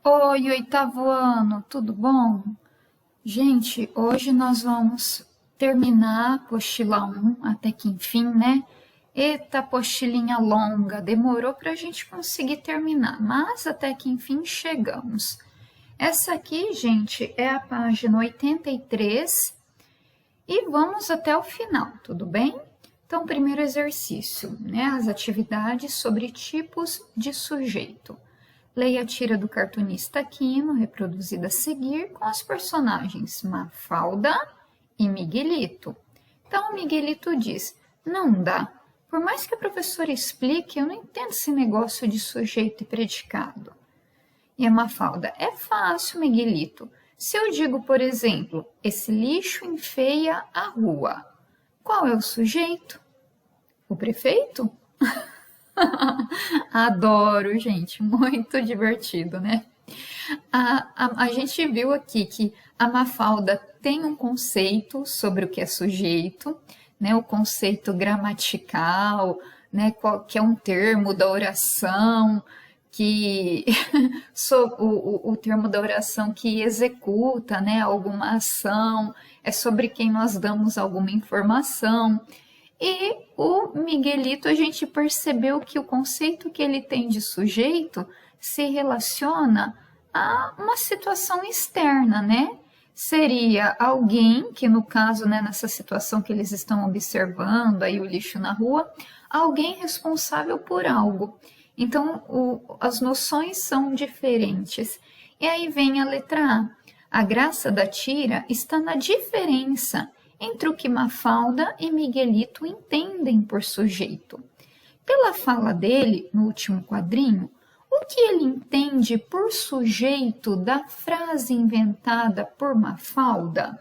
Oi, oitavo ano, tudo bom? Gente, hoje nós vamos terminar a apostila 1, até que enfim, né? Eita, apostilinha longa, demorou para a gente conseguir terminar, mas até que enfim chegamos. Essa aqui, gente, é a página 83 e vamos até o final, tudo bem? Então, primeiro exercício, né? As atividades sobre tipos de sujeito. Leia a tira do cartunista Aquino, reproduzida a seguir, com os personagens Mafalda e Miguelito. Então, o Miguelito diz, não dá. Por mais que a professora explique, eu não entendo esse negócio de sujeito e predicado. E a Mafalda, é fácil, Miguelito. Se eu digo, por exemplo, esse lixo enfeia a rua, qual é o sujeito? O prefeito? Adoro, gente, muito divertido, né? A gente viu aqui que a Mafalda tem um conceito sobre o que é sujeito, né? O conceito gramatical, né? Que é um termo da oração, que o termo da oração que executa, né? Alguma ação, é sobre quem nós damos alguma informação. E o Miguelito, a gente percebeu que o conceito que ele tem de sujeito se relaciona a uma situação externa, né? Seria alguém que, no caso, né, nessa situação que eles estão observando, aí o lixo na rua, alguém responsável por algo. Então, as noções são diferentes. E aí vem a letra A. A graça da tira está na diferença entre o que Mafalda e Miguelito entendem por sujeito. Pela fala dele, no último quadrinho, o que ele entende por sujeito da frase inventada por Mafalda?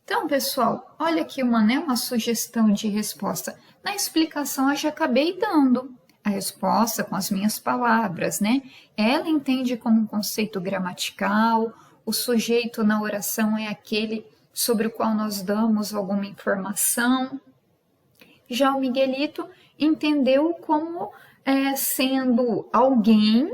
Então, pessoal, olha aqui uma sugestão de resposta. Na explicação eu já acabei dando a resposta com as minhas palavras, né? Ela entende como um conceito gramatical, o sujeito na oração é aquele sobre o qual nós damos alguma informação. Já o Miguelito entendeu como sendo alguém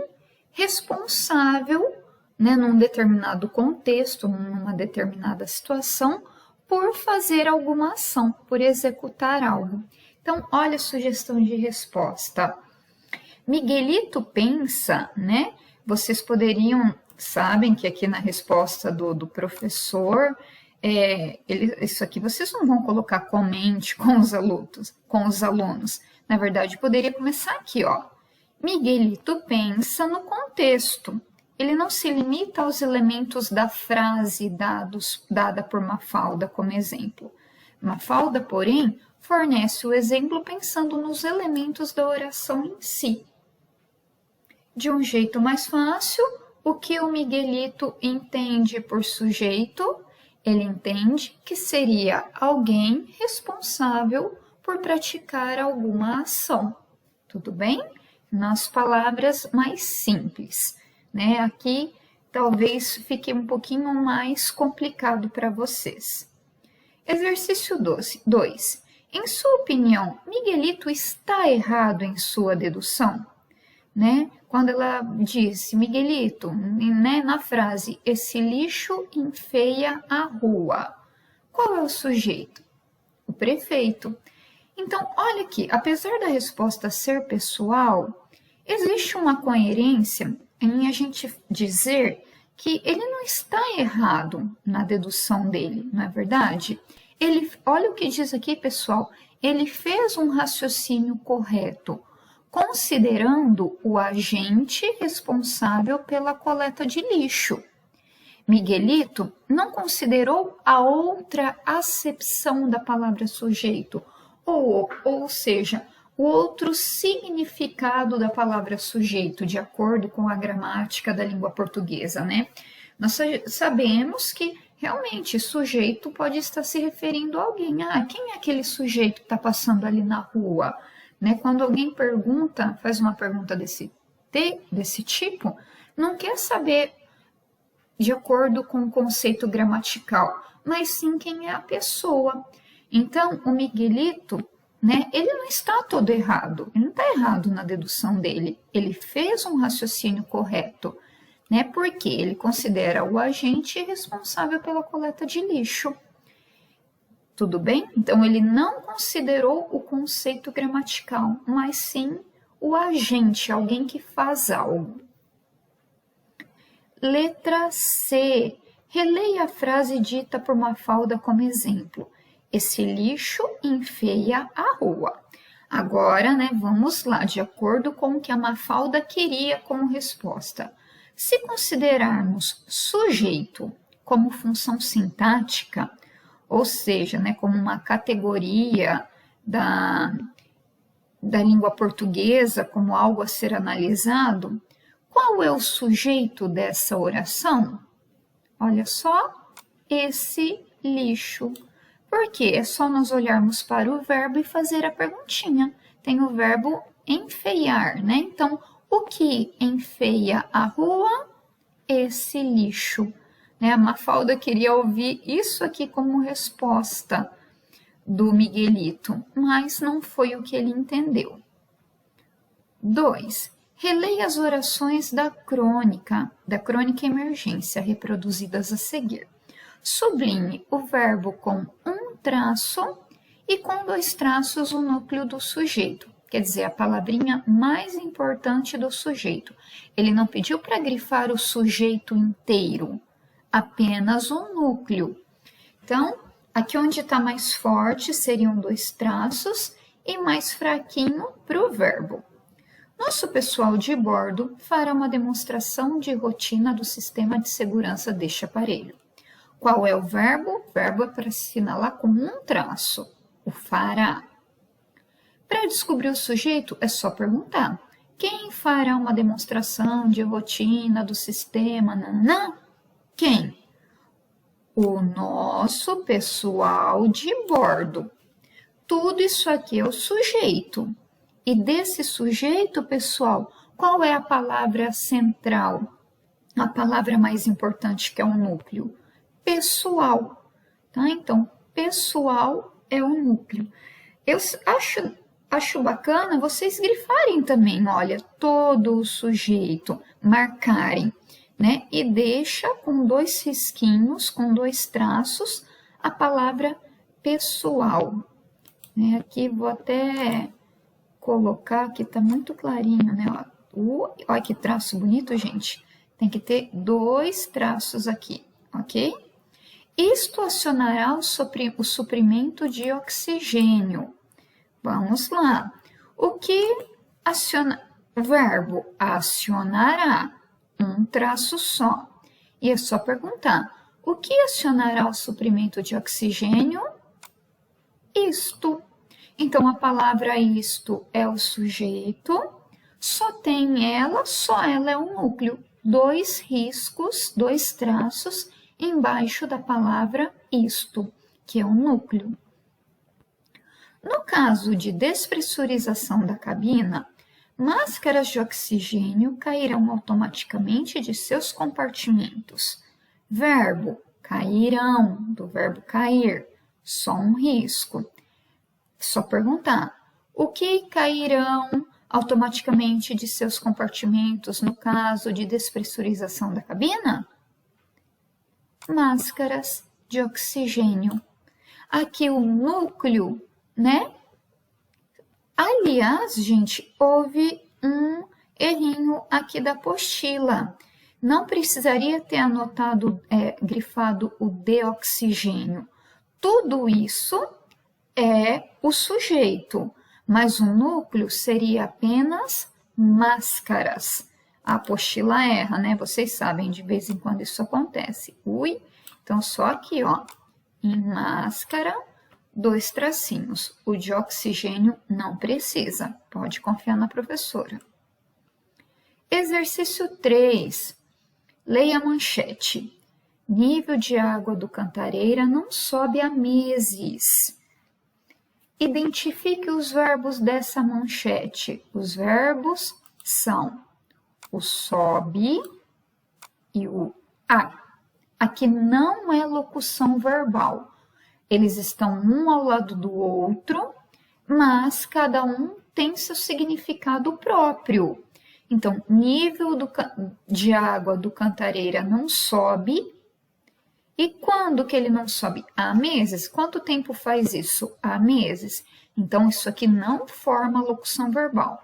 responsável, né, num determinado contexto, numa determinada situação, por fazer alguma ação, por executar algo. Então, olha a sugestão de resposta. Miguelito pensa, né? Vocês poderiam, sabem que aqui na resposta do professor, isso aqui vocês não vão colocar comente com os alunos. Na verdade, poderia começar aqui, ó. Miguelito pensa no contexto. Ele não se limita aos elementos da frase dada por Mafalda como exemplo. Mafalda, porém, fornece o exemplo pensando nos elementos da oração em si. De um jeito mais fácil, o que o Miguelito entende por sujeito, ele entende que seria alguém responsável por praticar alguma ação. Tudo bem? Nas palavras mais simples, né? Aqui talvez fique um pouquinho mais complicado para vocês. Exercício 2. Em sua opinião, Miguelito está errado em sua dedução? Né? Quando ela disse, Miguelito, né, na frase, esse lixo enfeia a rua. Qual é o sujeito? O prefeito. Então, olha aqui, apesar da resposta ser pessoal, existe uma coerência em a gente dizer que ele não está errado na dedução dele, não é verdade? Olha o que diz aqui, pessoal, ele fez um raciocínio correto, considerando o agente responsável pela coleta de lixo. Miguelito não considerou a outra acepção da palavra sujeito, ou seja, o outro significado da palavra sujeito, de acordo com a gramática da língua portuguesa, né? Nós sabemos que realmente sujeito pode estar se referindo a alguém. Ah, quem é aquele sujeito que está passando ali na rua? Né? Quando alguém pergunta, faz uma pergunta desse tipo, não quer saber de acordo com o conceito gramatical, mas sim quem é a pessoa. Então, o Miguelito, né, ele não está todo errado, ele não está errado na dedução dele, ele fez um raciocínio correto. né? Porque ele considera o agente responsável pela coleta de lixo. Tudo bem? Então, ele não considerou o conceito gramatical, mas sim o agente, alguém que faz algo. Letra C. Releia a frase dita por Mafalda como exemplo. Esse lixo enfeia a rua. Agora, né, vamos lá, de acordo com o que a Mafalda queria como resposta. Se considerarmos sujeito como função sintática, ou seja, né, como uma categoria da língua portuguesa, como algo a ser analisado, qual é o sujeito dessa oração? Olha só, esse lixo. Por quê? É só nós olharmos para o verbo e fazer a perguntinha. Tem o verbo enfeiar, né? Então, o que enfeia a rua? Esse lixo. Né? A Mafalda queria ouvir isso aqui como resposta do Miguelito, mas não foi o que ele entendeu. 2. Releia as orações da crônica emergência, reproduzidas a seguir. Sublinhe o verbo com um traço e com 2 traços o núcleo do sujeito, quer dizer, a palavrinha mais importante do sujeito. Ele não pediu para grifar o sujeito inteiro, apenas o núcleo. Então, aqui onde está mais forte seriam 2 traços e mais fraquinho para o verbo. Nosso pessoal de bordo fará uma demonstração de rotina do sistema de segurança deste aparelho. Qual é o verbo? O verbo é para assinalar com um traço, o fará. Para descobrir o sujeito, é só perguntar. Quem fará uma demonstração de rotina do sistema? Não. Quem? O nosso pessoal de bordo. Tudo isso aqui é o sujeito. E desse sujeito, pessoal, qual é a palavra central? A palavra mais importante, que é o núcleo? Pessoal. Tá? Então, pessoal é o núcleo. Eu acho bacana vocês grifarem também, olha, todo o sujeito, marcarem, né? E deixa com 2 risquinhos, com 2 traços, a palavra pessoal. Né? Aqui vou até colocar, aqui tá muito clarinho, né? Olha que traço bonito, gente. Tem que ter 2 traços aqui, ok? Isto acionará o suprimento de oxigênio. Vamos lá. O que aciona? Verbo acionará, um traço só. E é só perguntar, o que acionará o suprimento de oxigênio? Isto. Então, a palavra isto é o sujeito, só ela é o núcleo. 2 riscos, 2 traços embaixo da palavra isto, que é o núcleo. No caso de despressurização da cabina, máscaras de oxigênio cairão automaticamente de seus compartimentos. Verbo, cairão, do verbo cair, só um risco. Só perguntar, o que cairão automaticamente de seus compartimentos no caso de despressurização da cabina? Máscaras de oxigênio. Aqui o núcleo, né? Aliás, gente, houve um errinho aqui da apostila. Não precisaria ter grifado o de oxigênio. Tudo isso é o sujeito, mas o núcleo seria apenas máscaras. A apostila erra, né? Vocês sabem, de vez em quando isso acontece. Então só aqui, ó, em máscara, 2 tracinhos. O de oxigênio não precisa, pode confiar na professora. Exercício 3. Leia a manchete. Nível de água do Cantareira não sobe há meses. Identifique os verbos dessa manchete. Os verbos são o sobe e o a. Aqui não é locução verbal. Eles estão um ao lado do outro, mas cada um tem seu significado próprio. Então, nível de água do Cantareira não sobe. E quando que ele não sobe? Há meses. Quanto tempo faz isso? Há meses. Então, isso aqui não forma locução verbal.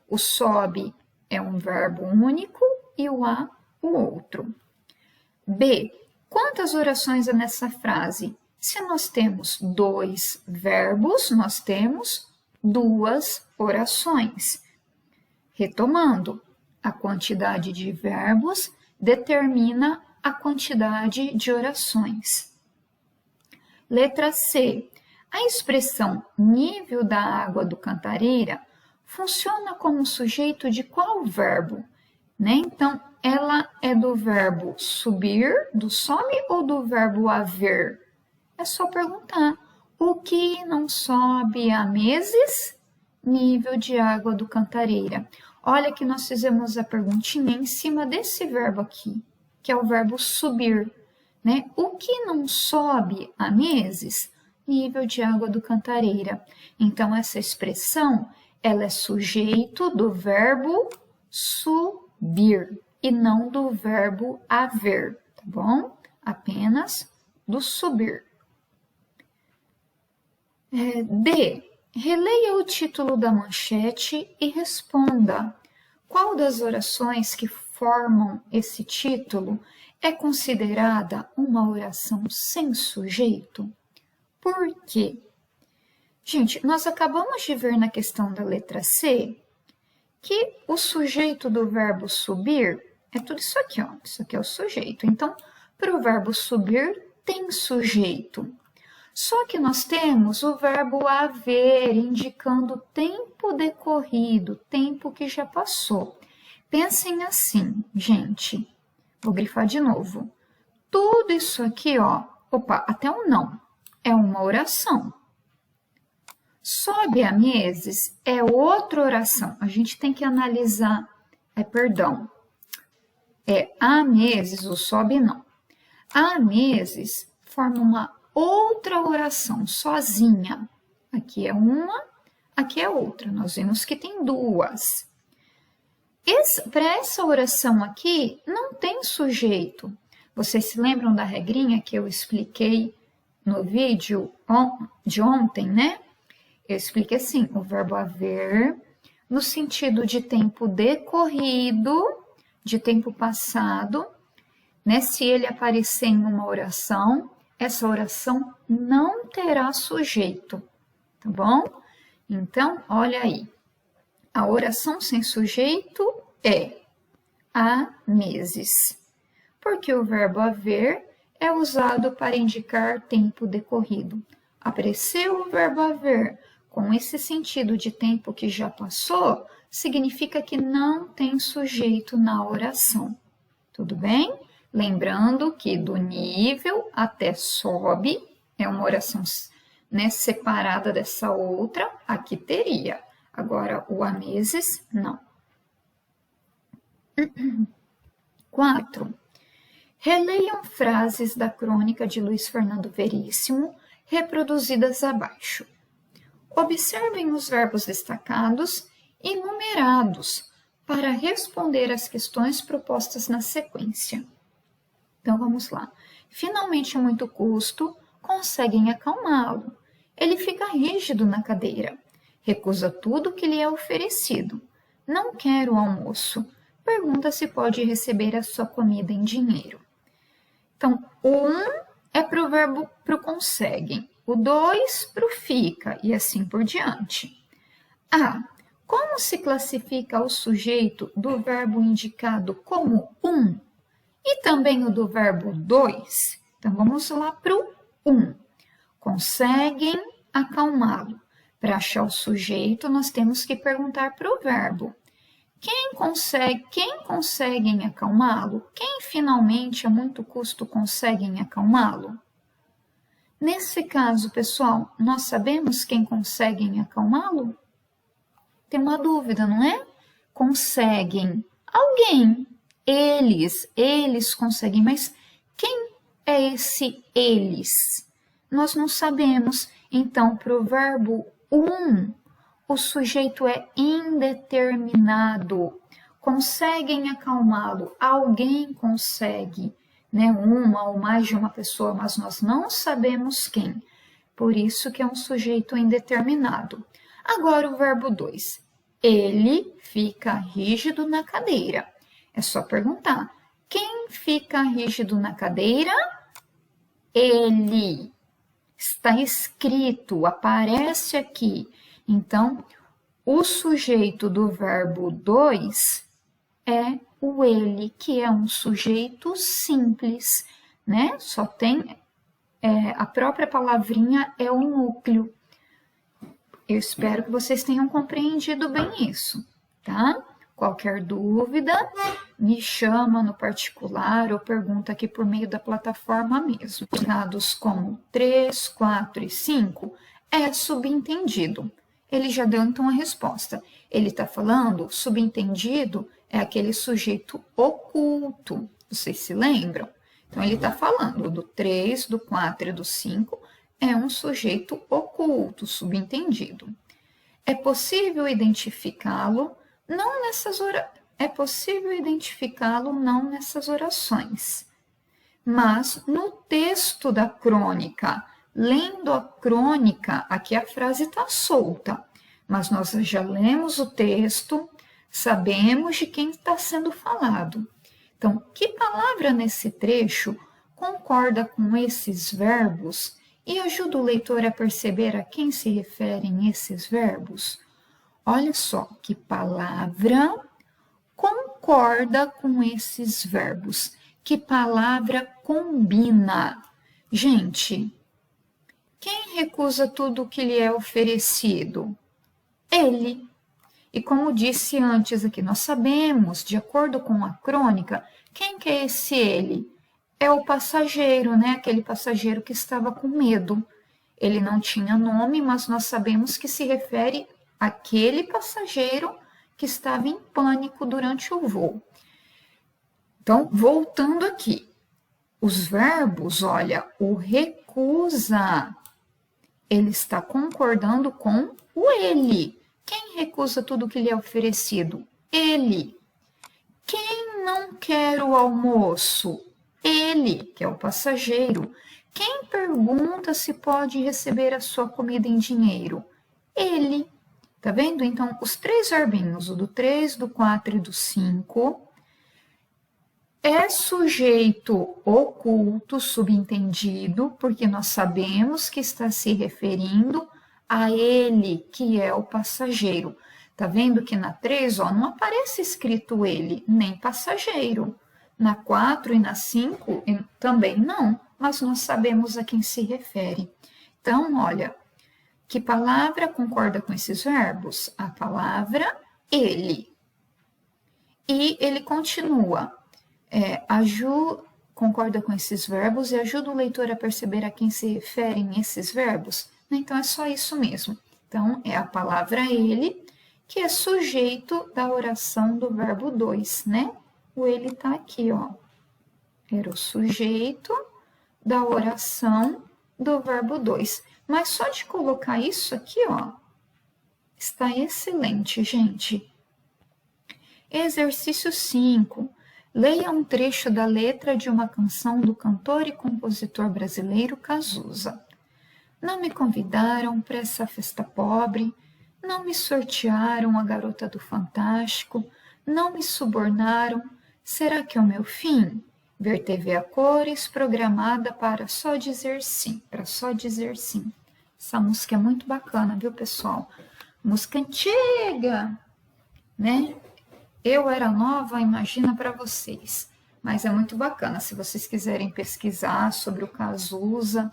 O sobe é um verbo único e o há, o outro. B. Quantas orações há nessa frase? Se nós temos 2 verbos, nós temos 2 orações. Retomando, a quantidade de verbos determina a quantidade de orações. Letra C. A expressão nível da água do Cantareira funciona como sujeito de qual verbo? Né? Então, ela é do verbo subir, do sobe, ou do verbo haver? É só perguntar. O que não sobe há meses? Nível de água do Cantareira. Olha que nós fizemos a perguntinha em cima desse verbo aqui, que é o verbo subir, né? O que não sobe há meses? Nível de água do Cantareira. Então, essa expressão, ela é sujeito do verbo subir e não do verbo haver, tá bom? Apenas do subir. D. Releia o título da manchete e responda. Qual das orações que formam esse título é considerada uma oração sem sujeito? Por quê? Gente, nós acabamos de ver na questão da letra C que o sujeito do verbo subir é tudo isso aqui, ó. Isso aqui é o sujeito. Então, para o verbo subir, tem sujeito. Só que nós temos o verbo haver, indicando tempo decorrido, tempo que já passou. Pensem assim, gente. Vou grifar de novo. Tudo isso aqui, ó, até um não, é uma oração. Sobe há meses é outra oração. A gente tem que analisar, há meses, o sobe não. Há meses forma uma outra oração, sozinha. Aqui é uma, aqui é outra. Nós vimos que tem 2. Para essa oração aqui, não tem sujeito. Vocês se lembram da regrinha que eu expliquei no vídeo de ontem, né? Eu expliquei assim, o verbo haver, no sentido de tempo decorrido, de tempo passado, né? Se ele aparecer em uma oração, essa oração não terá sujeito, tá bom? Então, olha aí. A oração sem sujeito é há meses, porque o verbo haver é usado para indicar tempo decorrido. Apareceu o verbo haver com esse sentido de tempo que já passou, significa que não tem sujeito na oração. Tudo bem? Lembrando que do nível até sobe é uma oração, né, separada dessa outra, aqui teria. Agora, o há meses, não. 4. Releiam frases da crônica de Luiz Fernando Veríssimo, reproduzidas abaixo. Observem os verbos destacados e numerados para responder às questões propostas na sequência. Então, vamos lá. Finalmente, a muito custo, conseguem acalmá-lo. Ele fica rígido na cadeira. Recusa tudo que lhe é oferecido. Não quer o almoço. Pergunta se pode receber a sua comida em dinheiro. Então, o 1 é para o verbo pro conseguem. O 2 para o fica e assim por diante. Como se classifica o sujeito do verbo indicado como 1 e também o do verbo 2? Então, vamos lá para o 1. Conseguem acalmá-lo. Para achar o sujeito, nós temos que perguntar para o verbo. Quem conseguem acalmá-lo? Quem finalmente a muito custo conseguem acalmá-lo? Nesse caso, pessoal, nós sabemos quem conseguem acalmá-lo? Tem uma dúvida, não é? Conseguem alguém. Eles conseguem, mas quem é esse eles? Nós não sabemos. Então, para o verbo o sujeito é indeterminado. conseguem acalmá-lo, alguém consegue, né? Uma ou mais de uma pessoa, mas nós não sabemos quem. Por isso que é um sujeito indeterminado. Agora o verbo 2. Ele fica rígido na cadeira. É só perguntar. Quem fica rígido na cadeira? Ele. Está escrito, aparece aqui. Então, o sujeito do verbo 2 é o ele, que é um sujeito simples, né? Só tem a própria palavrinha é o núcleo. Eu espero que vocês tenham compreendido bem isso, tá? Qualquer dúvida, me chama no particular ou pergunta aqui por meio da plataforma mesmo. Dados como 3, 4 e 5 é subentendido. Ele já deu então a resposta. Ele está falando, subentendido é aquele sujeito oculto. Vocês se lembram? Então, ele está falando do 3, do 4 e do 5, é um sujeito oculto, subentendido. É possível identificá-lo não nessas orações, mas no texto da crônica. Lendo a crônica, aqui a frase está solta, mas nós já lemos o texto, sabemos de quem está sendo falado. Então, que palavra nesse trecho concorda com esses verbos e ajuda o leitor a perceber a quem se referem esses verbos? Olha só, que palavra concorda com esses verbos? Que palavra combina? Gente, quem recusa tudo o que lhe é oferecido? Ele. E como disse antes aqui, nós sabemos, de acordo com a crônica, quem que é esse ele? É o passageiro, né? Aquele passageiro que estava com medo. Ele não tinha nome, mas nós sabemos que se refere àquele passageiro que estava em pânico durante o voo. Então, voltando aqui, os verbos, olha, o recusa, ele está concordando com o ele. Quem recusa tudo que lhe é oferecido? Ele. Quem não quer o almoço? Ele, que é o passageiro. Quem pergunta se pode receber a sua comida em dinheiro? Ele. Tá vendo? Então, os três verbinhos, o do 3, do 4 e do 5, é sujeito oculto, subentendido, porque nós sabemos que está se referindo a ele, que é o passageiro. Tá vendo que na 3, ó, não aparece escrito ele, nem passageiro. Na 4 e na 5 também não, mas nós sabemos a quem se refere. Então, olha, que palavra concorda com esses verbos? A palavra ele. E ele continua, concorda com esses verbos e ajuda o leitor a perceber a quem se referem esses verbos? Então, é só isso mesmo. Então, é a palavra ele, que é sujeito da oração do verbo 2, né? O ele está aqui, ó. Era o sujeito da oração do verbo 2. Mas só de colocar isso aqui, ó, está excelente, gente. Exercício 5. Leia um trecho da letra de uma canção do cantor e compositor brasileiro Cazuza. Não me convidaram para essa festa pobre, não me sortearam a garota do Fantástico, não me subornaram. Será que é o meu fim? Ver TV a cores programada para só dizer sim, Essa música é muito bacana, viu, pessoal? Música antiga, né? Eu era nova, imagina para vocês. Mas é muito bacana, se vocês quiserem pesquisar sobre o Cazuza,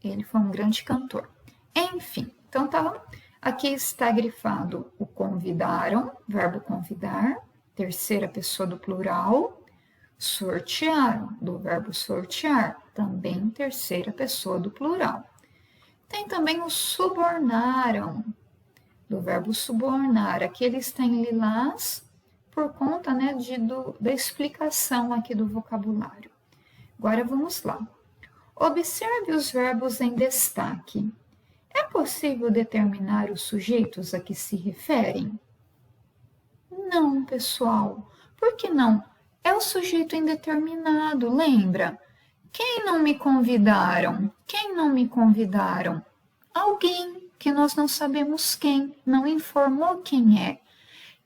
ele foi um grande cantor. Enfim, então tá, aqui está grifado o convidaram, verbo convidar, terceira pessoa do plural, sortearam, do verbo sortear, também terceira pessoa do plural. Tem também o subornaram, do verbo subornar, aqui ele está em lilás por conta, né, da explicação aqui do vocabulário. Agora vamos lá. Observe os verbos em destaque. É possível determinar os sujeitos a que se referem? Não, pessoal. Por que não? É o sujeito indeterminado, lembra? Quem não me convidaram? Quem não me convidaram? Alguém que nós não sabemos quem, não informou quem é.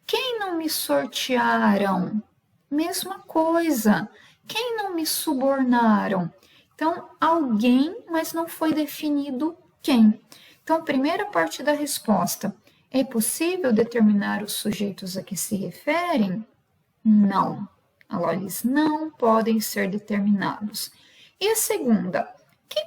Quem não me sortearam? Mesma coisa. Quem não me subornaram? Então, alguém, mas não foi definido quem. Então, a primeira parte da resposta, é possível determinar os sujeitos a que se referem? Não. Eles não podem ser determinados. E a segunda, que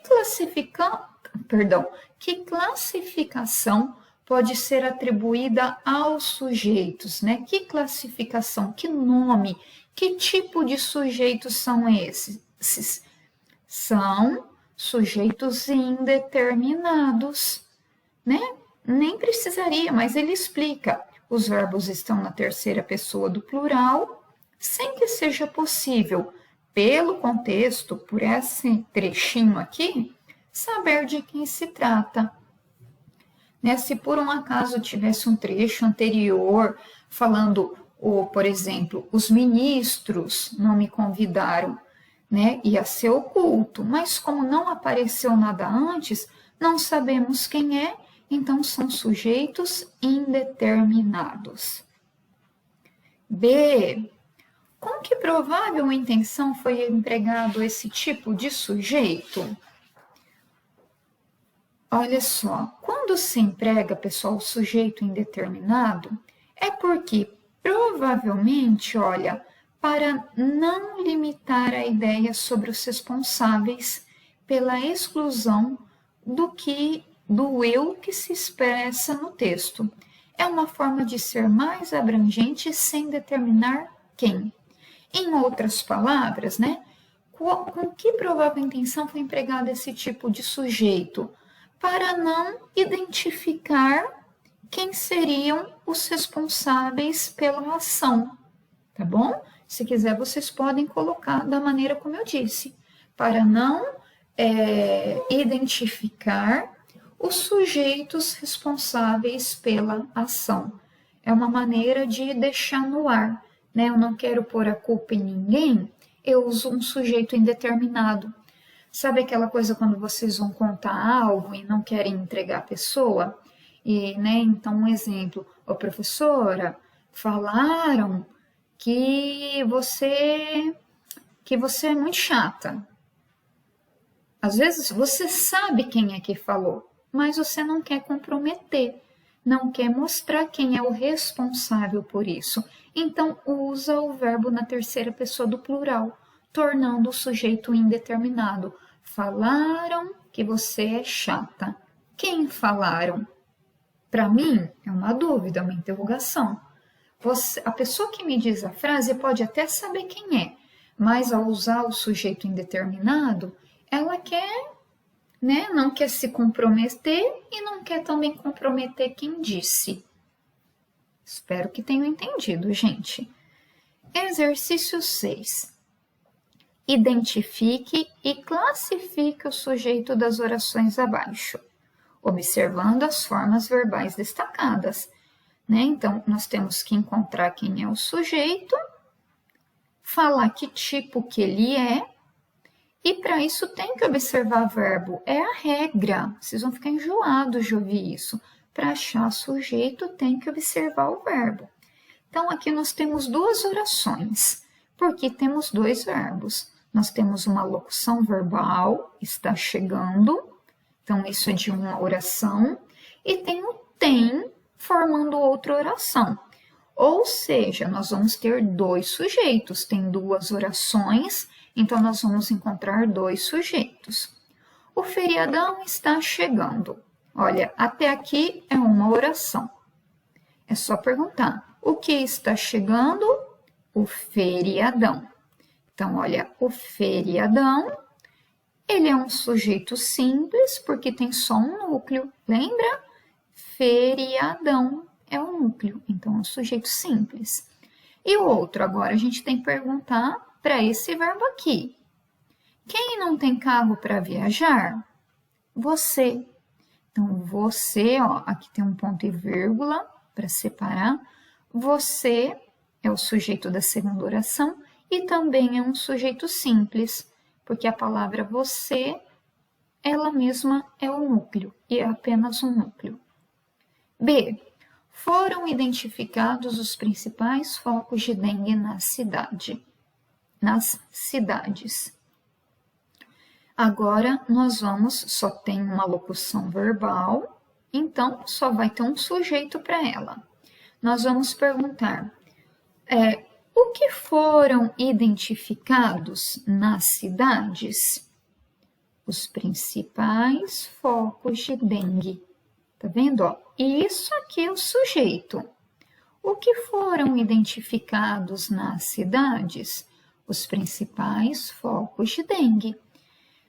classificação pode ser atribuída aos sujeitos, né? Que classificação, que nome, que tipo de sujeitos são esses? São sujeitos indeterminados, né? Nem precisaria, mas ele explica. Os verbos estão na terceira pessoa do plural, sem que seja possível, pelo contexto, por esse trechinho aqui, saber de quem se trata. Né? Se por um acaso tivesse um trecho anterior falando, por exemplo, os ministros não me convidaram, né? Ia ser oculto, mas como não apareceu nada antes, não sabemos quem é, então são sujeitos indeterminados. B. Com que provável intenção foi empregado esse tipo de sujeito? Olha só, quando se emprega, pessoal, o sujeito indeterminado, é porque provavelmente, para não limitar a ideia sobre os responsáveis pela exclusão do eu que se expressa no texto. É uma forma de ser mais abrangente sem determinar quem. Em outras palavras, né? Com que provável intenção foi empregado esse tipo de sujeito? Para não identificar quem seriam os responsáveis pela ação, tá bom? Se quiser, vocês podem colocar da maneira como eu disse, para não identificar os sujeitos responsáveis pela ação. É uma maneira de deixar no ar, né? Eu não quero pôr a culpa em ninguém, eu uso um sujeito indeterminado. Sabe aquela coisa quando vocês vão contar algo e não querem entregar a pessoa? E, né, então, um exemplo, professora, falaram que você é muito chata. Às vezes você sabe quem é que falou, mas você não quer comprometer, não quer mostrar quem é o responsável por isso. Então, usa o verbo na terceira pessoa do plural, tornando o sujeito indeterminado. Falaram que você é chata. Quem falaram? Para mim, é uma dúvida, uma interrogação. A pessoa que me diz a frase pode até saber quem é, mas ao usar o sujeito indeterminado, ela quer, né, não quer se comprometer e não quer também comprometer quem disse. Espero que tenham entendido, gente. Exercício 6. Identifique e classifique o sujeito das orações abaixo, observando as formas verbais destacadas. Né? Então, nós temos que encontrar quem é o sujeito, falar que tipo que ele é, e para isso tem que observar verbo. É a regra, vocês vão ficar enjoados de ouvir isso. Para achar sujeito, tem que observar o verbo. Então, aqui nós temos duas orações, porque temos dois verbos. Nós temos uma locução verbal, está chegando, então isso é de uma oração, e tem o tem, formando outra oração. Ou seja, nós vamos ter dois sujeitos, tem duas orações, então nós vamos encontrar dois sujeitos. O feriadão está chegando. Olha, até aqui é uma oração. É só perguntar, o que está chegando? O feriadão. Então, olha, o feriadão, ele é um sujeito simples, porque tem só um núcleo, lembra? Feriadão é o núcleo, então é um sujeito simples. E o outro, agora a gente tem que perguntar para esse verbo aqui. Quem não tem carro para viajar? Você. Então, você, aqui tem um ponto e vírgula para separar. Você é o sujeito da segunda oração e também é um sujeito simples, porque a palavra você, ela mesma é o núcleo e é apenas um núcleo. B. Foram identificados os principais focos de dengue nas cidades. Agora, só tem uma locução verbal, então só vai ter um sujeito para ela. Nós vamos perguntar, o que foram identificados nas cidades? Os principais focos de dengue. Tá vendo? Ó? E isso aqui é o sujeito. O que foram identificados nas cidades? Os principais focos de dengue.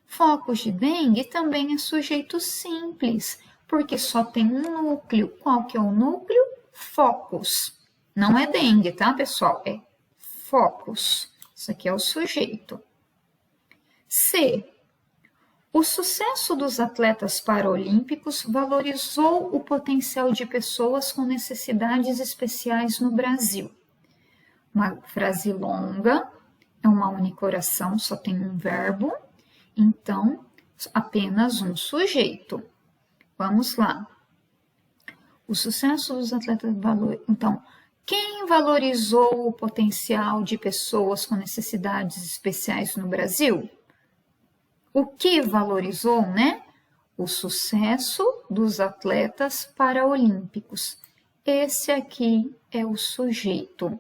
Focos de dengue também é sujeito simples, porque só tem um núcleo. Qual que é o núcleo? Focos. Não é dengue, tá, pessoal? É focos. Isso aqui é o sujeito. C. O sucesso dos atletas paralímpicos valorizou o potencial de pessoas com necessidades especiais no Brasil. Uma frase longa, é uma única oração, só tem um verbo, então apenas um sujeito. Vamos lá. O sucesso dos atletas Então, quem valorizou o potencial de pessoas com necessidades especiais no Brasil? O que valorizou, né? O sucesso dos atletas paraolímpicos. Esse aqui é o sujeito.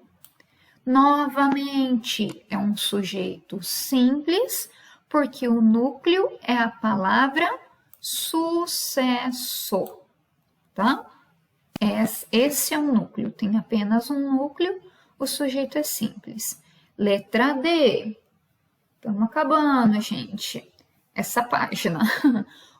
Novamente, é um sujeito simples, porque o núcleo é a palavra sucesso, tá? Esse é um núcleo, tem apenas um núcleo, o sujeito é simples. Letra D. Estamos acabando, gente. Essa página.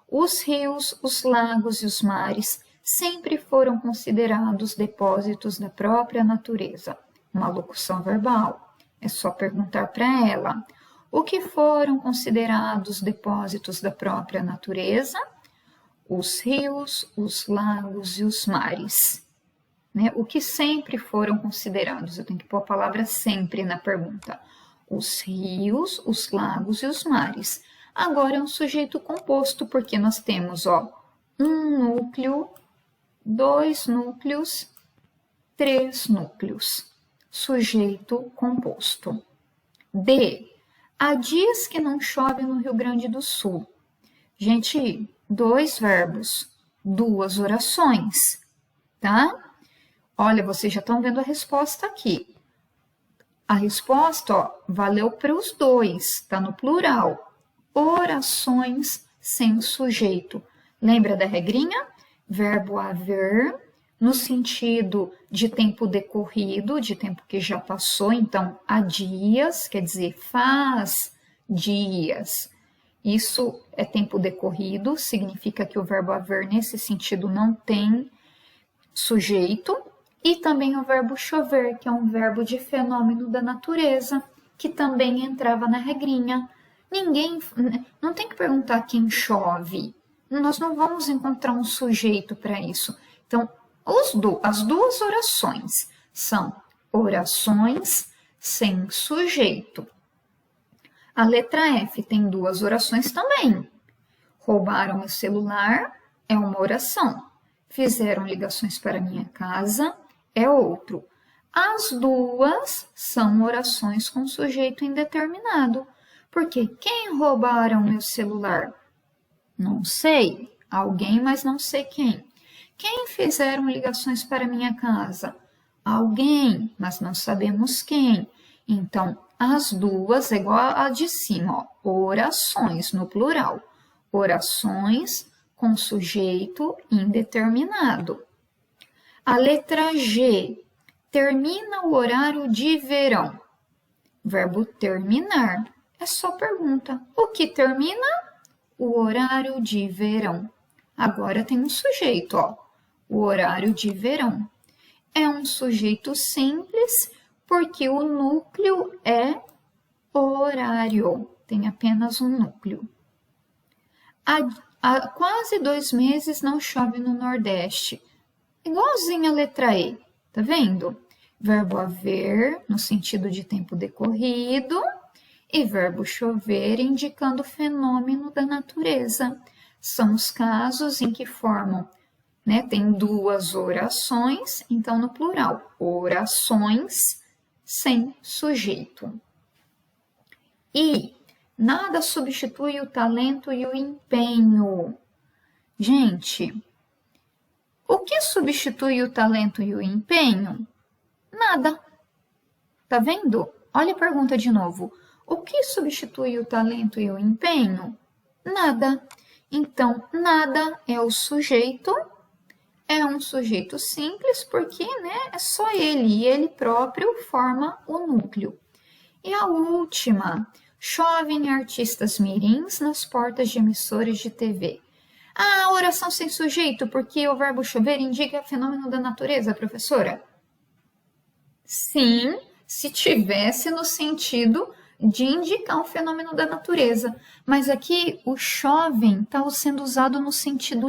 Os rios, os lagos e os mares sempre foram considerados depósitos da própria natureza. Uma locução verbal. É só perguntar para ela. O que foram considerados depósitos da própria natureza? Os rios, os lagos e os mares. Né? O que sempre foram considerados? Eu tenho que pôr a palavra sempre na pergunta. Os rios, os lagos e os mares. Agora é um sujeito composto, porque nós temos um núcleo, 2 núcleos, 3 núcleos. Sujeito composto. D. Há dias que não chove no Rio Grande do Sul. Gente, 2 verbos, 2 orações, tá? Olha, vocês já estão vendo a resposta aqui. A resposta, valeu para os 2, tá no plural. Orações sem sujeito. Lembra da regrinha? Verbo haver, no sentido de tempo decorrido, de tempo que já passou, então há dias, quer dizer, faz dias. Isso é tempo decorrido, significa que o verbo haver nesse sentido não tem sujeito, e também o verbo chover, que é um verbo de fenômeno da natureza, que também entrava na regrinha. Não tem que perguntar quem chove. Nós não vamos encontrar um sujeito para isso. Então, as 2 orações são orações sem sujeito. A letra F tem 2 orações também. Roubaram meu celular é uma oração. Fizeram ligações para minha casa é outro. As 2 são orações com sujeito indeterminado. Porque quem roubaram meu celular? Não sei. Alguém, mas não sei quem. Quem fizeram ligações para minha casa? Alguém, mas não sabemos quem. Então, as 2 é igual a de cima, orações no plural. Orações com sujeito indeterminado. A letra G. Termina o horário de verão. Verbo terminar. É só pergunta. O que termina? O horário de verão. Agora tem um sujeito, o horário de verão. É um sujeito simples, porque o núcleo é horário. Tem apenas um núcleo. Há quase 2 meses não chove no Nordeste. Igualzinho a letra E, tá vendo? verbo haver, no sentido de tempo decorrido, e verbo chover, indicando o fenômeno da natureza. São os casos em que formam, né, tem duas orações, então no plural, orações sem sujeito. E nada substitui o talento e o empenho. Gente, o que substitui o talento e o empenho? Nada. Tá vendo? Olha a pergunta de novo. O que substitui o talento e o empenho? Nada. Então, nada é o sujeito, é um sujeito simples porque, né, é só ele e ele próprio forma o núcleo. E a última, chovem artistas mirins nas portas de emissoras de TV. Ah, oração sem sujeito, porque o verbo chover indica fenômeno da natureza, professora? Sim, se tivesse no sentido de indicar um fenômeno da natureza. Mas aqui o chovem está sendo usado no sentido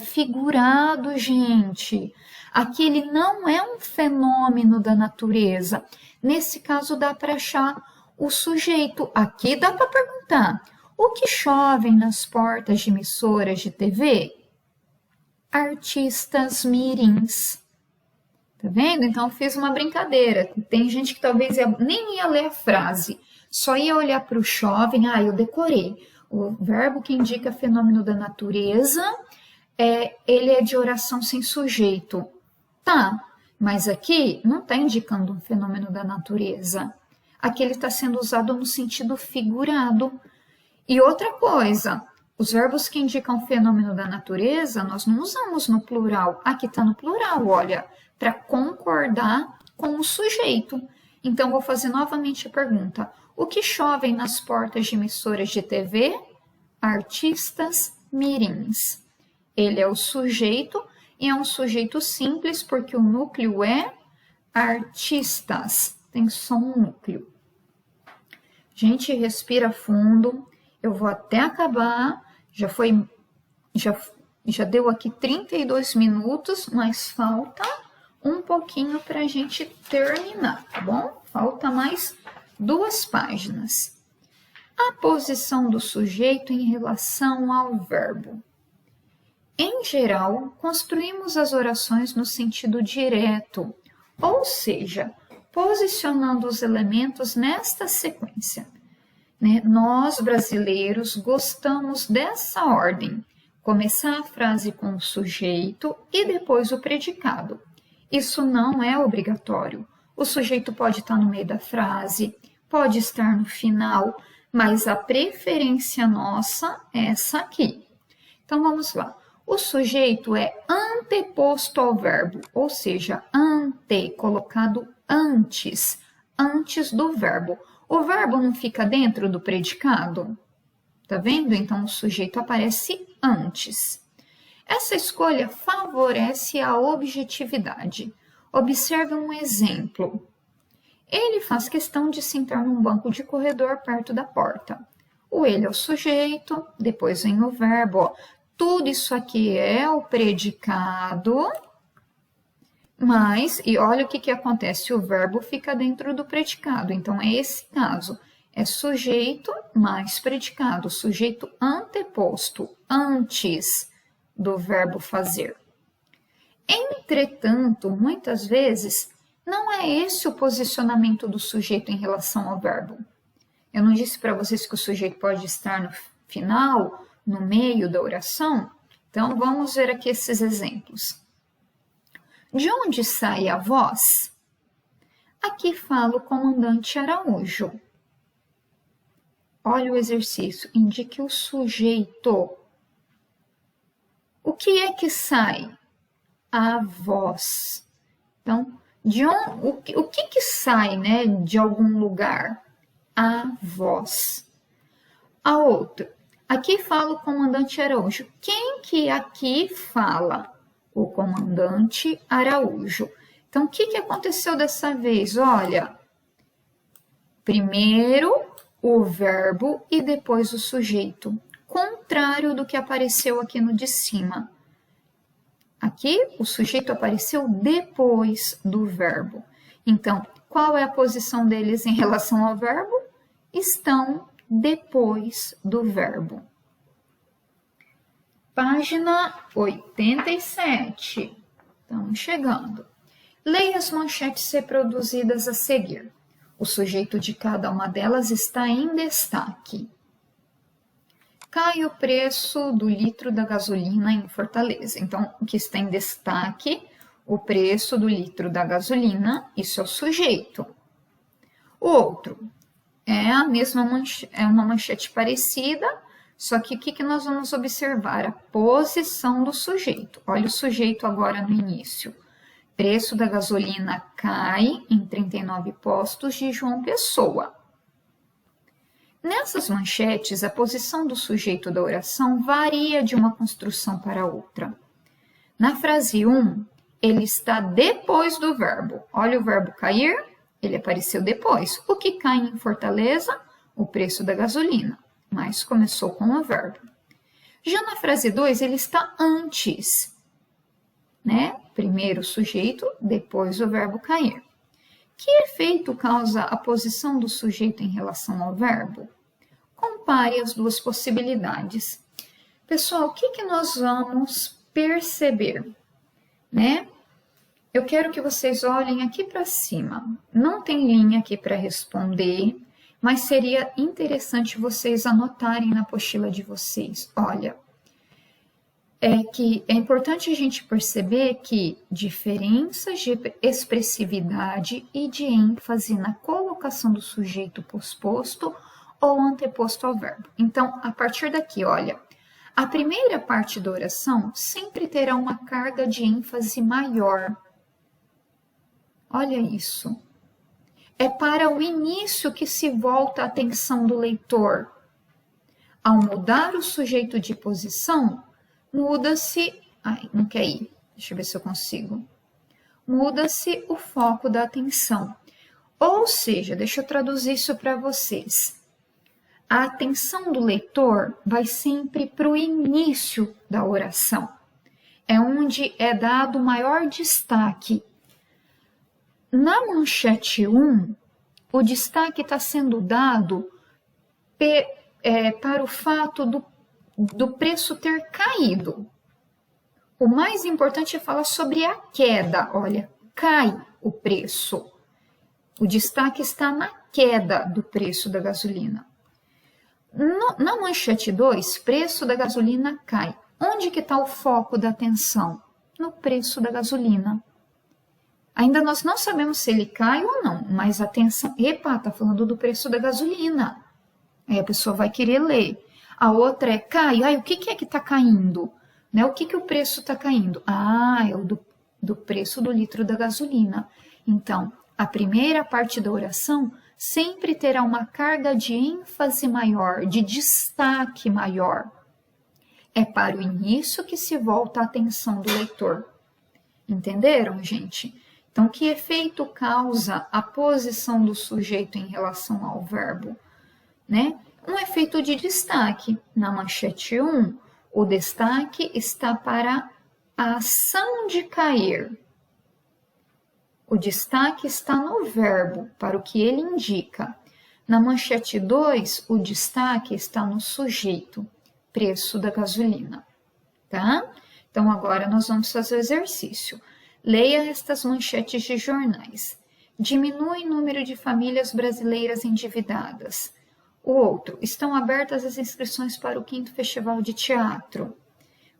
figurado, gente. Aqui ele não é um fenômeno da natureza. Nesse caso dá para achar o sujeito. Aqui dá para perguntar: o que chovem nas portas de emissoras de TV? Artistas mirins. Tá vendo? Então eu fiz uma brincadeira. Tem gente que talvez nem ia ler a frase, só ia olhar para o chovem. Ah, eu decorei. O verbo que indica fenômeno da natureza, ele é de oração sem sujeito. Tá, mas aqui não está indicando um fenômeno da natureza. Aqui ele está sendo usado no sentido figurado. E outra coisa, os verbos que indicam fenômeno da natureza, nós não usamos no plural. Aqui está no plural, olha, para concordar com o sujeito. Então, vou fazer novamente a pergunta. O que chovem nas portas de emissoras de TV? Artistas mirins. Ele é o sujeito e é um sujeito simples porque o núcleo é artistas. Tem só um núcleo. Gente, respira fundo. Eu vou até acabar. Já deu aqui 32 minutos, mas falta um pouquinho para a gente terminar, tá bom? Falta mais 2 páginas. A posição do sujeito em relação ao verbo. Em geral, construímos as orações no sentido direto, ou seja, posicionando os elementos nesta sequência. Né? Nós, brasileiros, gostamos dessa ordem. Começar a frase com o sujeito e depois o predicado. Isso não é obrigatório. O sujeito pode estar no meio da frase, pode estar no final, mas a preferência nossa é essa aqui. Então, vamos lá. O sujeito é anteposto ao verbo, ou seja, ante, colocado antes do verbo. O verbo não fica dentro do predicado? Tá vendo? Então, o sujeito aparece antes. Essa escolha favorece a objetividade. Observe um exemplo. Ele faz questão de sentar num banco de corredor perto da porta. O ele é o sujeito, depois vem o verbo. Ó. Tudo isso aqui é o predicado, mas, e olha o que acontece, o verbo fica dentro do predicado. Então, é esse caso. É sujeito mais predicado, sujeito anteposto, antes do verbo fazer. Entretanto, muitas vezes, não é esse o posicionamento do sujeito em relação ao verbo. Eu não disse para vocês que o sujeito pode estar no final, no meio da oração? Então, vamos ver aqui esses exemplos. De onde sai a voz? Aqui fala o comandante Araújo. Olha o exercício, indique o sujeito. O que é que sai? A voz. Então, o que sai, né, de algum lugar? A voz. A outra, aqui fala o comandante Araújo. Quem que aqui fala? O comandante Araújo. Então, o que aconteceu dessa vez? Olha, primeiro o verbo e depois o sujeito. Contrário do que apareceu aqui no de cima. Aqui, o sujeito apareceu depois do verbo. Então, qual é a posição deles em relação ao verbo? Estão depois do verbo. Página 87. Estamos chegando. Leia as manchetes reproduzidas a seguir. O sujeito de cada uma delas está em destaque. Cai o preço do litro da gasolina em Fortaleza. Então, o que está em destaque, o preço do litro da gasolina, isso é o sujeito. O outro é a mesma é uma manchete parecida, só que o que nós vamos observar? A posição do sujeito. Olha o sujeito agora no início. Preço da gasolina cai em 39 postos de João Pessoa. Nessas manchetes, a posição do sujeito da oração varia de uma construção para outra. Na frase 1, ele está depois do verbo. Olha o verbo cair, ele apareceu depois. O que cai em Fortaleza? O preço da gasolina, mas começou com o verbo. Já na frase 2, ele está antes, né? Primeiro o sujeito, depois o verbo cair. Que efeito causa a posição do sujeito em relação ao verbo? Compare as duas possibilidades. Pessoal, o que nós vamos perceber? Né? Eu quero que vocês olhem aqui para cima. Não tem linha aqui para responder, mas seria interessante vocês anotarem na apostila de vocês. Olha, é importante a gente perceber que diferenças de expressividade e de ênfase na colocação do sujeito posposto ou anteposto ao verbo. Então, a partir daqui, olha, a primeira parte da oração sempre terá uma carga de ênfase maior. Olha isso. É para o início que se volta a atenção do leitor. Ao mudar o sujeito de posição, muda-se... Ai, não quer ir. Deixa eu ver se eu consigo. Muda-se o foco da atenção. Ou seja, deixa eu traduzir isso para vocês. A atenção do leitor vai sempre para o início da oração. É onde é dado maior destaque. Na manchete 1, o destaque está sendo dado para o fato do preço ter caído. O mais importante é falar sobre a queda. Olha, cai o preço. O destaque está na queda do preço da gasolina. Na manchete 2, preço da gasolina cai. Onde que está o foco da atenção? No preço da gasolina. Ainda nós não sabemos se ele cai ou não, mas atenção, epa, está falando do preço da gasolina. Aí a pessoa vai querer ler. A outra é cai, o que é que está caindo? Né? O que o preço está caindo? É o do preço do litro da gasolina. Então, a primeira parte da oração sempre terá uma carga de ênfase maior, de destaque maior. É para o início que se volta a atenção do leitor. Entenderam, gente? Então, que efeito causa a posição do sujeito em relação ao verbo? Né? Um efeito de destaque. Na manchete 1, o destaque está para a ação de cair. O destaque está no verbo, para o que ele indica. Na manchete 2, o destaque está no sujeito, preço da gasolina. Tá? Então, agora nós vamos fazer o exercício. Leia estas manchetes de jornais. Diminui o número de famílias brasileiras endividadas. O outro, estão abertas as inscrições para o 5º Festival de Teatro.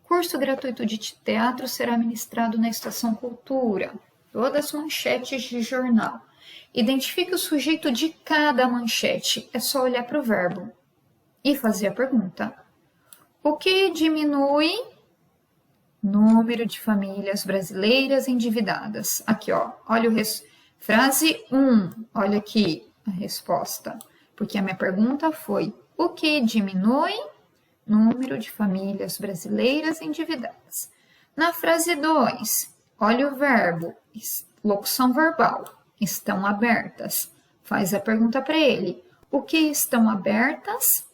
Curso gratuito de teatro será ministrado na Estação Cultura. Todas as manchetes de jornal. Identifique o sujeito de cada manchete. É só olhar para o verbo e fazer a pergunta. O que diminui número de famílias brasileiras endividadas? Aqui, ó. Olha frase 1. Olha aqui a resposta. Porque a minha pergunta foi: o que diminui número de famílias brasileiras endividadas? Na frase 2, olha o verbo, locução verbal, estão abertas. Faz a pergunta para ele. O que estão abertas?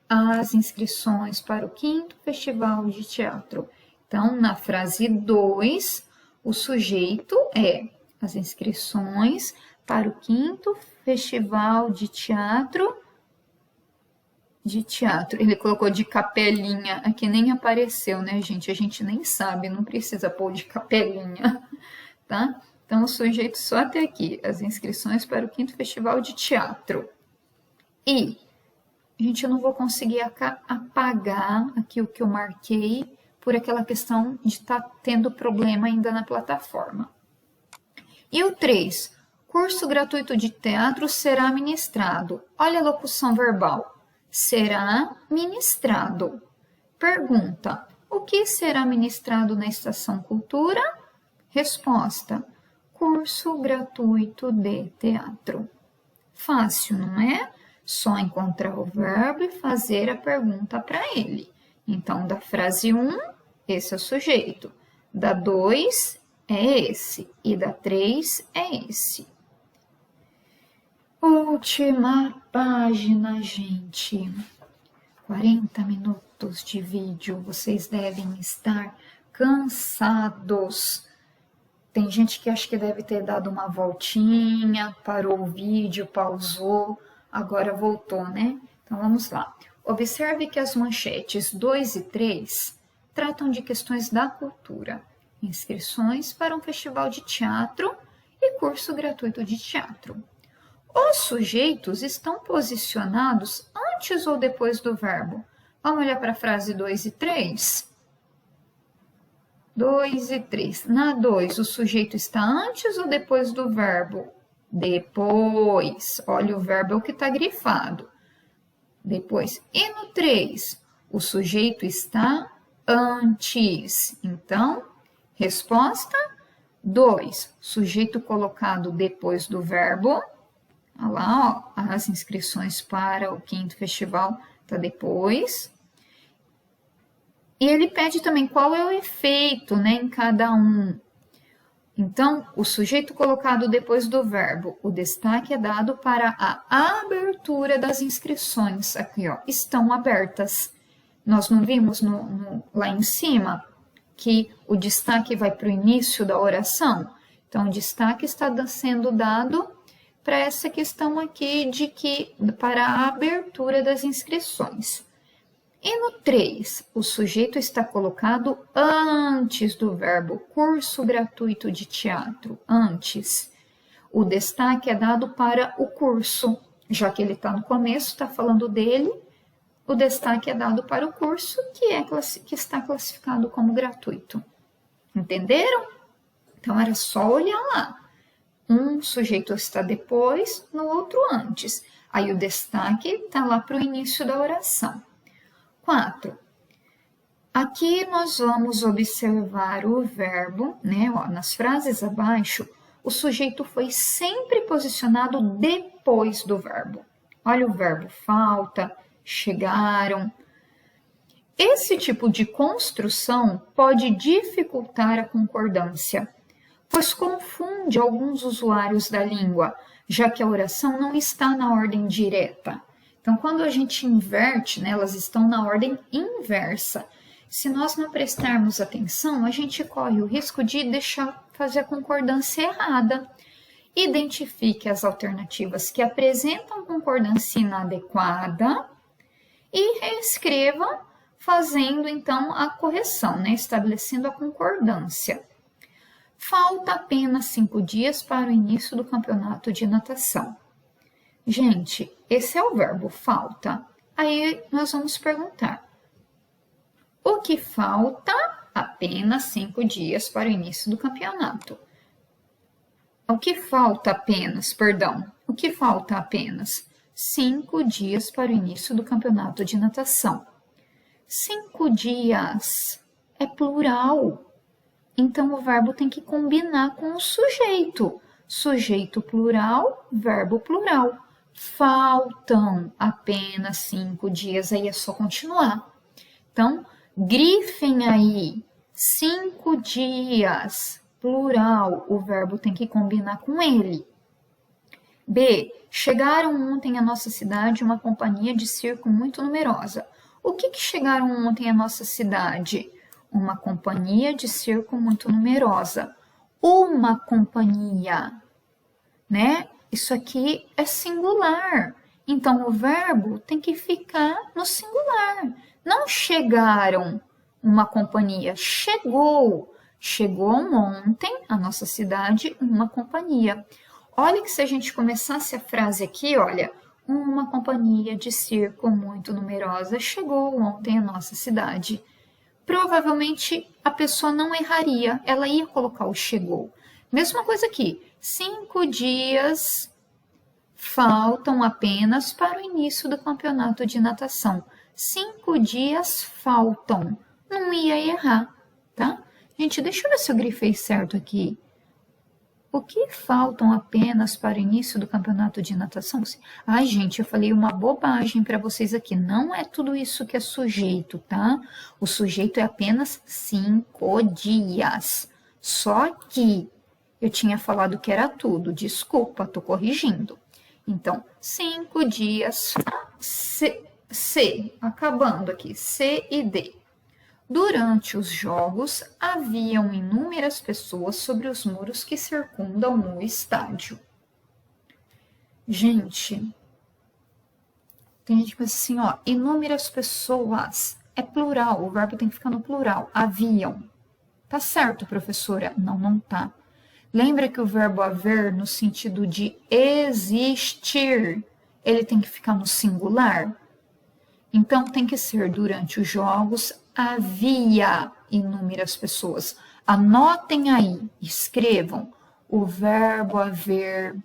As inscrições para o 5º Festival de Teatro. Então, na frase 2, o sujeito é as inscrições para o 5º Festival de Teatro. Ele colocou de capelinha, aqui nem apareceu, né, gente? A gente nem sabe, não precisa pôr de capelinha, tá? Então, o sujeito só até aqui, as inscrições para o 5º Festival de Teatro. E, gente, eu não vou conseguir apagar aqui o que eu marquei por aquela questão de estar tendo problema ainda na plataforma. E o 3, curso gratuito de teatro será ministrado. Olha a locução verbal. Será ministrado. Pergunta: o que será ministrado na Estação Cultura? Resposta: curso gratuito de teatro. Fácil, não é? Só encontrar o verbo e fazer a pergunta para ele. Então, da frase 1, esse é o sujeito. Da 2, é esse. E da 3, é esse. Última página, gente. 40 minutos de vídeo. Vocês devem estar cansados. Tem gente que acha que deve ter dado uma voltinha, parou o vídeo, pausou, agora voltou, né? Então, vamos lá. Observe que as manchetes 2 e 3 tratam de questões da cultura. Inscrições para um festival de teatro e curso gratuito de teatro. Os sujeitos estão posicionados antes ou depois do verbo? Vamos olhar para a frase 2 e 3? 2 e 3. Na 2, o sujeito está antes ou depois do verbo? Depois. Olha, o verbo é o que está grifado. Depois. E no 3, o sujeito está antes. Então, resposta 2. Sujeito colocado depois do verbo. Olha lá, ó, as inscrições para o 5º Festival está depois. E ele pede também qual é o efeito, né, em cada um. Então, o sujeito colocado depois do verbo, o destaque é dado para a abertura das inscrições. Aqui, ó, estão abertas. Nós não vimos lá em cima que o destaque vai para o início da oração? Então, o destaque está sendo dado para essa questão aqui para a abertura das inscrições. E no 3, o sujeito está colocado antes do verbo curso gratuito de teatro, antes. O destaque é dado para o curso, já que ele está no começo, está falando dele, o destaque é dado para o curso que está classificado como gratuito. Entenderam? Então, era só olhar lá. Um sujeito está depois, no outro antes. Aí o destaque está lá para o início da oração. 4. Aqui nós vamos observar o verbo, né? Ó, nas frases abaixo, o sujeito foi sempre posicionado depois do verbo. Olha o verbo falta, chegaram. Esse tipo de construção pode dificultar a concordância, pois confunde alguns usuários da língua, já que a oração não está na ordem direta. Então, quando a gente inverte, né, elas estão na ordem inversa. Se nós não prestarmos atenção, a gente corre o risco de fazer a concordância errada. Identifique as alternativas que apresentam concordância inadequada e reescreva, fazendo então a correção, né, estabelecendo a concordância. Falta apenas 5 dias para o início do campeonato de natação. Gente, esse é o verbo falta. Aí nós vamos perguntar: o que falta? Apenas 5 dias para o início do campeonato. O que falta apenas, o que falta apenas? 5 dias para o início do campeonato de natação. 5 dias é plural. Então, o verbo tem que combinar com o sujeito. Sujeito plural, verbo plural. Faltam apenas 5 dias, aí é só continuar. Então, grifem aí, 5 dias, plural, o verbo tem que combinar com ele. B, chegaram ontem à nossa cidade uma companhia de circo muito numerosa. O que chegaram ontem à nossa cidade? Uma companhia de circo muito numerosa. Uma companhia, né? Isso aqui é singular. Então, o verbo tem que ficar no singular. Não chegaram uma companhia. Chegou. Chegou ontem à nossa cidade uma companhia. Olha que se a gente começasse a frase aqui, olha, uma companhia de circo muito numerosa chegou ontem à nossa cidade. Provavelmente a pessoa não erraria, ela ia colocar o chegou. Mesma coisa aqui, 5 dias faltam apenas para o início do campeonato de natação. 5 dias faltam, não ia errar, tá? Gente, deixa eu ver se eu grifei certo aqui. O que faltam apenas para o início do campeonato de natação? Ai, gente, eu falei uma bobagem para vocês aqui. Não é tudo isso que é sujeito, tá? O sujeito é apenas 5 dias. Só que eu tinha falado que era tudo. Desculpa, tô corrigindo. Então, 5 dias. C, acabando aqui. C e D. Durante os jogos, haviam inúmeras pessoas sobre os muros que circundam o estádio. Gente, tem gente que pensa assim, ó, inúmeras pessoas, é plural, o verbo tem que ficar no plural, haviam. Tá certo, professora? Não, não tá. Lembra que o verbo haver, no sentido de existir, ele tem que ficar no singular? Então, tem que ser durante os jogos, havia inúmeras pessoas. Anotem aí, escrevam o verbo haver,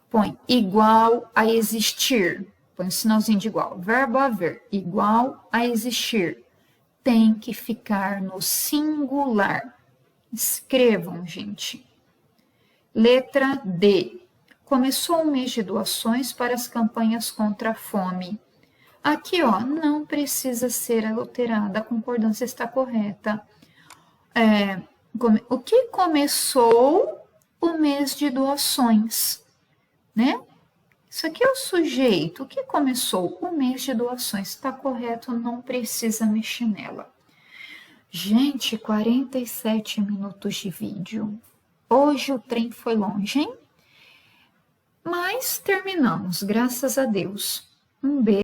põe igual a existir, põe um sinalzinho de igual. Verbo haver, igual a existir, tem que ficar no singular. Escrevam, gente. Letra D. Começou o mês de doações para as campanhas contra a fome. Aqui, ó, não precisa ser alterada, a concordância está correta. O que começou o mês de doações, né? Isso aqui é o sujeito. O que começou o mês de doações? Está correto, não precisa mexer nela. Gente, 47 minutos de vídeo. Hoje o trem foi longe, hein? Mas terminamos, graças a Deus. Um beijo.